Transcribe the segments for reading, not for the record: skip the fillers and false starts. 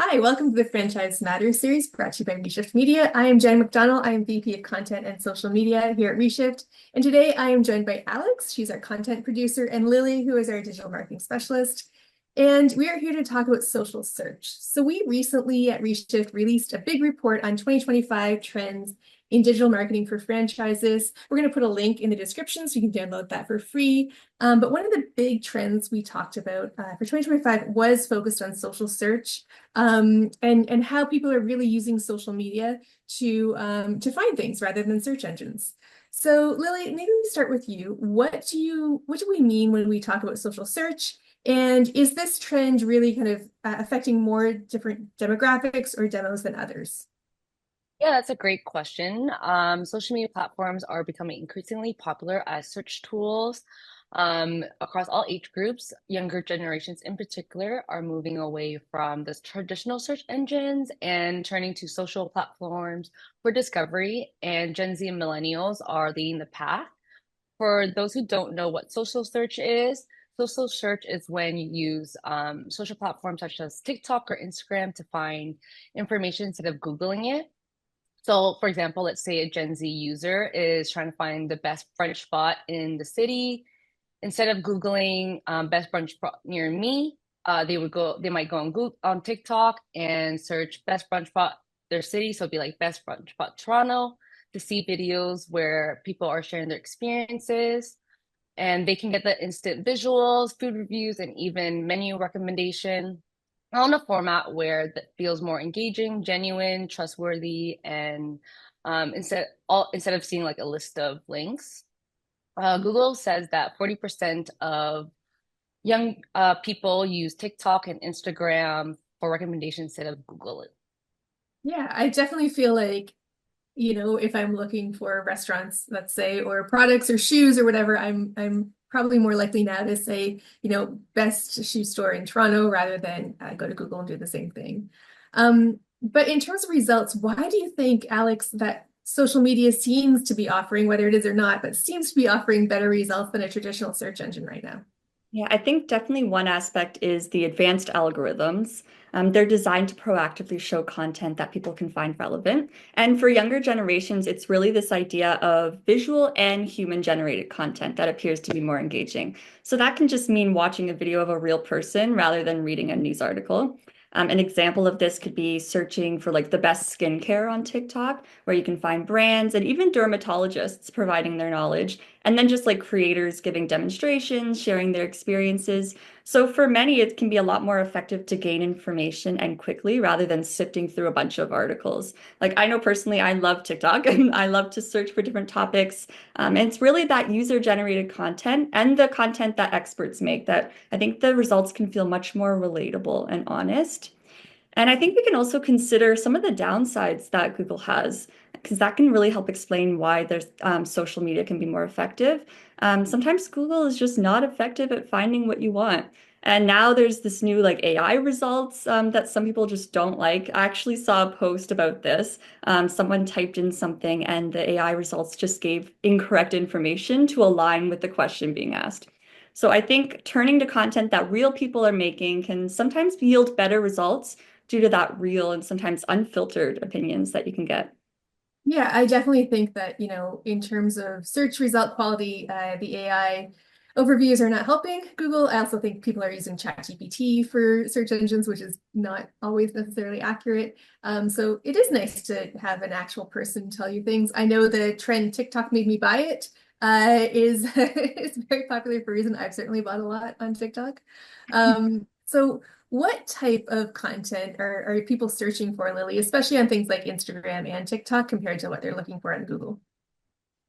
Hi, welcome to the Franchise Matters series brought to you by Reshift Media. I am Jen McDonald. I am VP of Content and Social Media here at Reshift. And today I am joined by Alex. She's our content producer, and Lily, who is our digital marketing specialist. And we are here to talk about social search. So we recently at Reshift released a big report on 2025 trends in digital marketing for franchises. We're going to put a link in the description so you can download that for free. But one of the big trends we talked about for 2025 was focused on social search and how people are really using social media to find things rather than search engines. So Lily, maybe we start with you. What do we mean when we talk about social search? And is this trend really kind of affecting more different demographics or demos than others? Yeah, that's a great question. Social media platforms are becoming increasingly popular as search tools across all age groups. Younger generations, in particular, are moving away from the traditional search engines and turning to social platforms for discovery. And Gen Z and millennials are leading the path. For those who don't know what social search is when you use social platforms such as TikTok or Instagram to find information instead of Googling it. So, for example, let's say a Gen Z user is trying to find the best brunch spot in the city. Instead of Googling best brunch spot near me, they might go on Google, on TikTok and search best brunch spot their city. So it'd be like best brunch spot Toronto to see videos where people are sharing their experiences. And they can get the instant visuals, food reviews, and even menu recommendation on a format where that feels more engaging, genuine, trustworthy, and instead of seeing like a list of links. Google says that 40% of young people use TikTok and Instagram for recommendations instead of Google it. Yeah, I definitely feel like, if I'm looking for restaurants, let's say, or products or shoes or whatever, I'm probably more likely now to say, best shoe store in Toronto rather than go to Google and do the same thing. But in terms of results, why do you think, Alex, that social media seems to be offering, whether it is or not, but seems to be offering better results than a traditional search engine right now? Yeah, I think definitely one aspect is the advanced algorithms. They're designed to proactively show content that people can find relevant. And for younger generations, it's really this idea of visual and human-generated content that appears to be more engaging. So that can just mean watching a video of a real person rather than reading a news article. An example of this could be searching for like the best skincare on TikTok, where you can find brands and even dermatologists providing their knowledge, and then just like creators giving demonstrations, sharing their experiences. So for many, it can be a lot more effective to gain information and quickly rather than sifting through a bunch of articles. Like I know personally, I love TikTok and I love to search for different topics. And it's really that user-generated content and the content that experts make that I think the results can feel much more relatable and honest. And I think we can also consider some of the downsides that Google has, because that can really help explain why their social media can be more effective. Sometimes Google is just not effective at finding what you want. And now there's this new like AI results that some people just don't like. I actually saw a post about this. Someone typed in something and the AI results just gave incorrect information to align with the question being asked. So I think turning to content that real people are making can sometimes yield better results due to that real and sometimes unfiltered opinions that you can get. Yeah, I definitely think that, in terms of search result quality, the AI overviews are not helping Google. I also think people are using ChatGPT for search engines, which is not always necessarily accurate. So it is nice to have an actual person tell you things. I know the trend TikTok made me buy it is is very popular for a reason. I've certainly bought a lot on TikTok. So what type of content are people searching for, Lily, especially on things like Instagram and TikTok compared to what they're looking for on Google?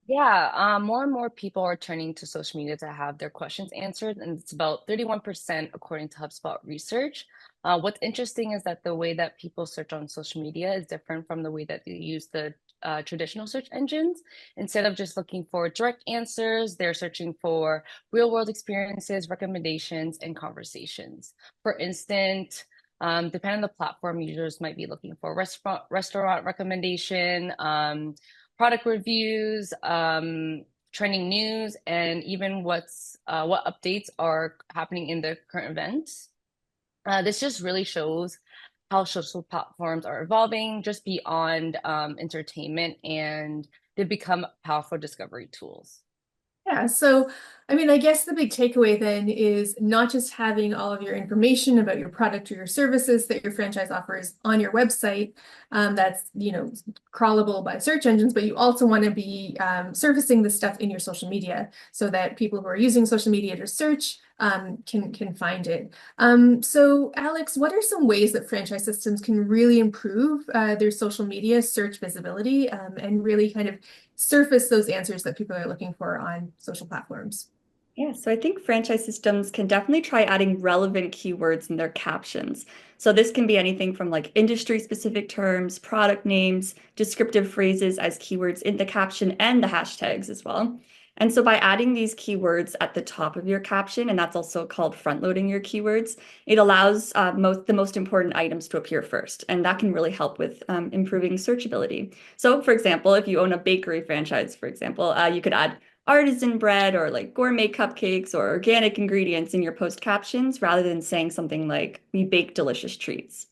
Yeah, more and more people are turning to social media to have their questions answered, and it's about 31% according to HubSpot research. What's interesting is that the way that people search on social media is different from the way that they use the traditional search engines. Instead of just looking for direct answers, they're searching for real world experiences, recommendations, and conversations. For instance, depending on the platform, users might be looking for restaurant recommendation, product reviews, trending news, and even what updates are happening in the current events. This just really shows how social platforms are evolving just beyond entertainment, and they've become powerful discovery tools. Yeah, so I mean, I guess the big takeaway then is not just having all of your information about your product or your services that your franchise offers on your website, that's, crawlable by search engines, but you also want to be surfacing this stuff in your social media so that people who are using social media to search can find it. So Alex, what are some ways that franchise systems can really improve their social media search visibility and really kind of surface those answers that people are looking for on social platforms? Yeah, so I think franchise systems can definitely try adding relevant keywords in their captions. So this can be anything from like industry specific terms, product names, descriptive phrases as keywords in the caption and the hashtags as well. And so by adding these keywords at the top of your caption, and that's also called front loading your keywords, it allows the most important items to appear first. And that can really help with improving searchability. So for example, if you own a bakery franchise, for example, you could add artisan bread or like gourmet cupcakes or organic ingredients in your post captions rather than saying something like, we bake delicious treats.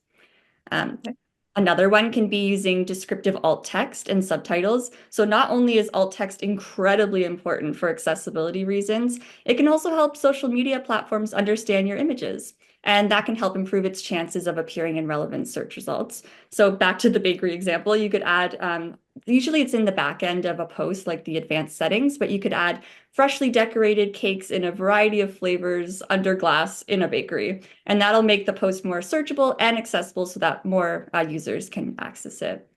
Um, Okay. Another one can be using descriptive alt text and subtitles. So not only is alt text incredibly important for accessibility reasons, it can also help social media platforms understand your images. And that can help improve its chances of appearing in relevant search results. So back to the bakery example, you could add, usually it's in the back end of a post, like the advanced settings, but you could add freshly decorated cakes in a variety of flavors under glass in a bakery. And that'll make the post more searchable and accessible so that more users can access it.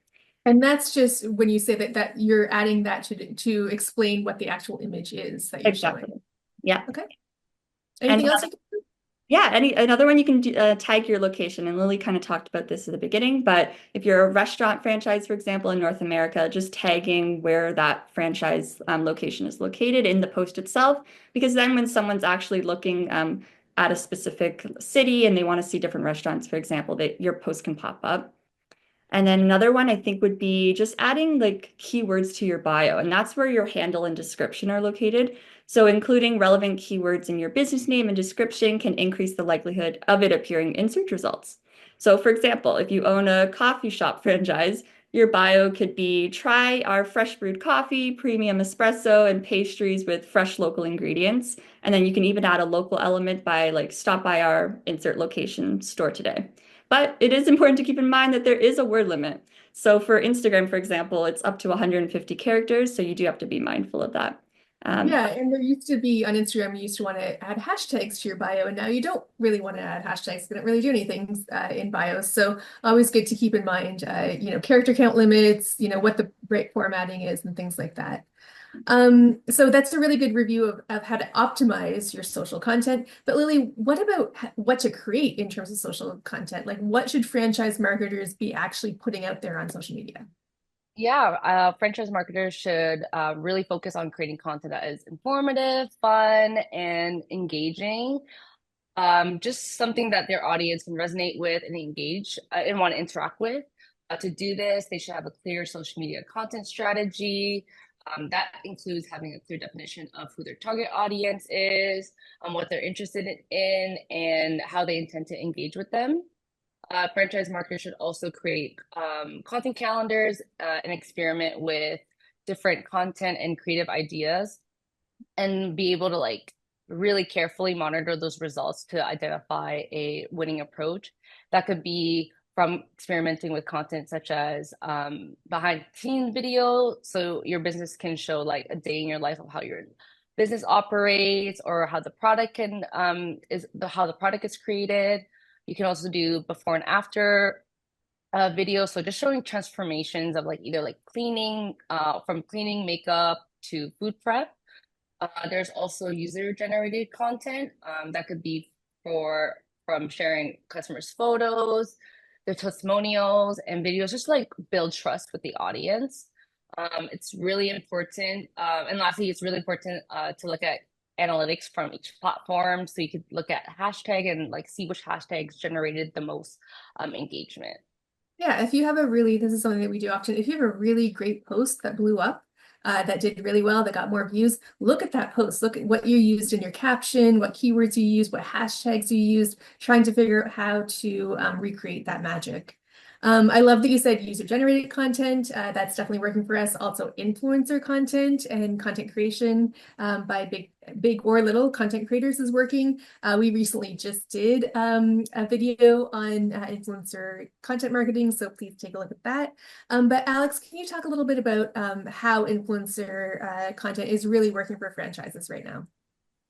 And that's just when you say that you're adding that to explain what the actual image is that you're Exactly. showing. Yeah. Okay. And Anything else you can do? yeah, another one you can do, tag your location. And Lily kind of talked about this at the beginning, but if you're a restaurant franchise, for example, in North America, just tagging where that franchise location is located in the post itself, because then when someone's actually looking at a specific city and they want to see different restaurants, for example, that your post can pop up. And then another one I think would be just adding like keywords to your bio, and that's where your handle and description are located. So including relevant keywords in your business name and description can increase the likelihood of it appearing in search results. So for example, if you own a coffee shop franchise, your bio could be try our fresh brewed coffee, premium espresso, and pastries with fresh local ingredients. And then you can even add a local element by like stop by our insert location store today. But it is important to keep in mind that there is a word limit. So for Instagram, for example, it's up to 150 characters. So you do have to be mindful of that. Yeah, and there used to be on Instagram, you used to want to add hashtags to your bio, and now you don't really want to add hashtags. They don't really do anything in bios. So always good to keep in mind, character count limits, what the right formatting is and things like that. So that's a really good review of how to optimize your social content. But Lily, what about what to create in terms of social content? Like what should franchise marketers be actually putting out there on social media? Yeah, franchise marketers should really focus on creating content that is informative, fun, and engaging. Just something that their audience can resonate with and engage and want to interact with. To do this, they should have a clear social media content strategy. That includes having a clear definition of who their target audience is, what they're interested in, and how they intend to engage with them. Franchise marketers should also create content calendars and experiment with different content and creative ideas and be able to like really carefully monitor those results to identify a winning approach. That could be from experimenting with content such as behind the scenes video, so your business can show like a day in your life of how your business operates or how the product how the product is created. You can also do before and after video, so just showing transformations of like either like cleaning, from cleaning makeup to food prep. There's also user-generated content that could be from sharing customers' photos, their testimonials, and videos, just like build trust with the audience. It's really important. And lastly, it's really important to look at analytics from each platform. So you could look at hashtag and like see which hashtags generated the most engagement. Yeah, if you have this is something that we do often, if you have a really great post that blew up, that did really well, that got more views. Look at that post. Look at what you used in your caption, what keywords you used, what hashtags you used, trying to figure out how to recreate that magic. I love that you said user-generated content. That's definitely working for us. Also, influencer content and content creation by big or little content creators is working. We recently just did a video on influencer content marketing, so please take a look at that. But Alex, can you talk a little bit about how influencer content is really working for franchises right now?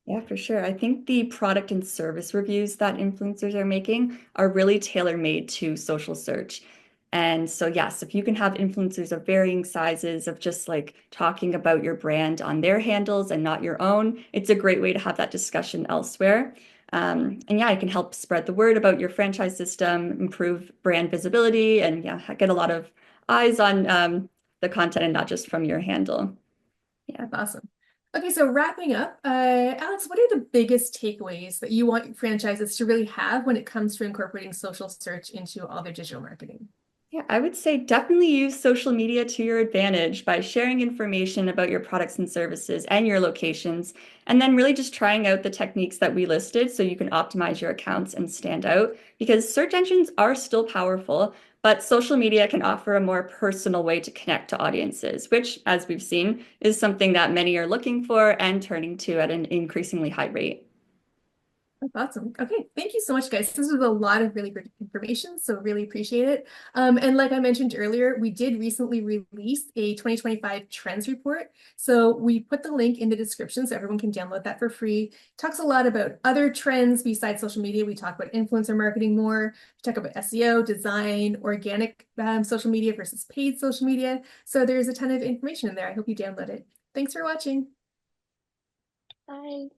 Yeah, for sure. I think the product and service reviews that influencers are making are really tailor-made to social search. And so, yes, if you can have influencers of varying sizes of just like talking about your brand on their handles and not your own, it's a great way to have that discussion elsewhere. And yeah, it can help spread the word about your franchise system, improve brand visibility, and yeah, get a lot of eyes on the content and not just from your handle. Yeah. That's awesome. Okay, so wrapping up, Alex, what are the biggest takeaways that you want franchises to really have when it comes to incorporating social search into all their digital marketing? Yeah, I would say definitely use social media to your advantage by sharing information about your products and services and your locations, and then really just trying out the techniques that we listed so you can optimize your accounts and stand out. Because search engines are still powerful, but social media can offer a more personal way to connect to audiences, which, as we've seen, is something that many are looking for and turning to at an increasingly high rate. That's awesome. Okay, thank you so much, guys. This was a lot of really good information, so really appreciate it. And like I mentioned earlier, we did recently release a 2025 trends report. So we put the link in the description so everyone can download that for free. It talks a lot about other trends besides social media. We talk about influencer marketing more. We talk about SEO, design, organic social media versus paid social media. So there's a ton of information in there. I hope you download it. Thanks for watching. Bye.